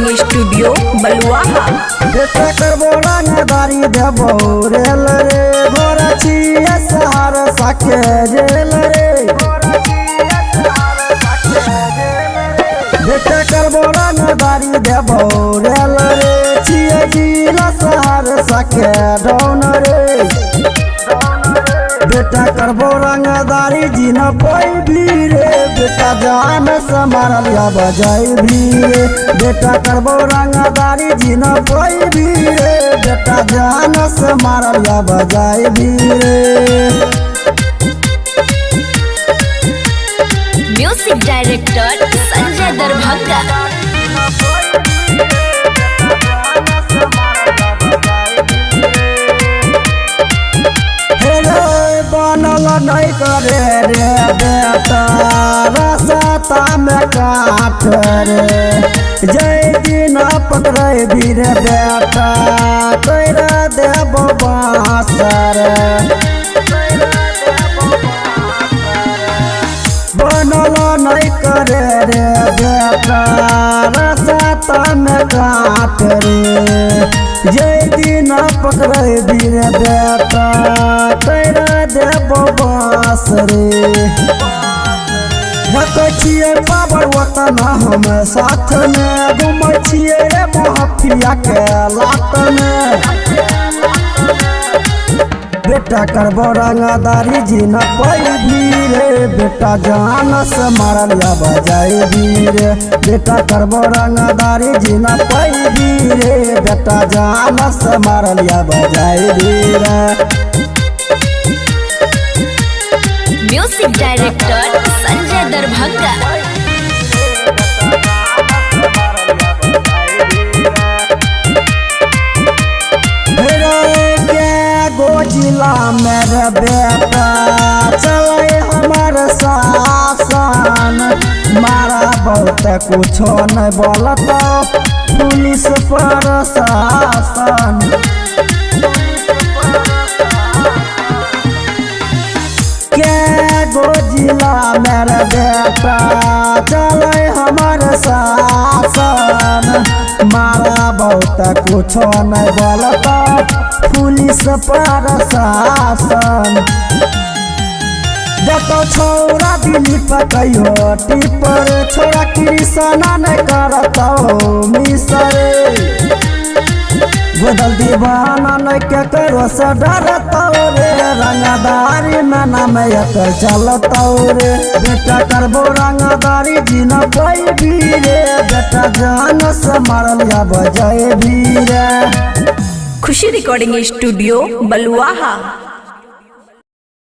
Recording studio बलुआहा। बेटा करबो रंगदारी देबो रेल रे घोड़ा छिया सहार साके जेल रे। बेटा करबो रंगदारी देबो रेल रे छिया जिला सहार साके डाउन रे। बेटा करबो रंगदारी जी न कोई भी रे बेटा जान से मारल या बजाई भी रे। बेटा करबो रंगदारी जी न कोई भी रे बेटा जान से मारल या बजाई भी रे। Music director Sanjay Darbhanga. बनल नहीं करे रे बेटा रास्ता में काट रे जय दिन पकड़े भी रे बेटा कर देव बासर। बनल नहीं करे रे बेटा रास्ता में काट रे जय दिन पकड़े भी रे बेटा कर देव बास रे। रखै छियै पावर वतन हम साथ में घूमै छियै रे महफिया के लात में। बेटा करबो रंगदारी जी न कोई भी रे बेटा जान से मारल या बजाई भी रे। बेटा करबो रंगदारी जी न कोई भी रे बेटा जान से मारल या बजाई भी रे। Music director Sanjay Darbhanga. जिला मेरे बेटा चले हमार शासन मारा बहुत कुछो नहीं बोलता पुलिस प्रशासन। जिला मेरे बेटा चले हमार शासन मारा बहुत कुछो नहीं बोलता पुलिस प्रशासन। देखो छोरा दिल्ली पकड़ो टिपर छोरा कृष्णा नहीं करता मिसरे बदल दीवाना नहीं के करो से डरता रे रंगदारी में नाम चलता रे। बेटा करबो रंगदारी जी न कोई भी रे बेटा जान से मारल या बजाए भी रे। खुशी रिकॉर्डिंग स्टूडियो बलुआहा।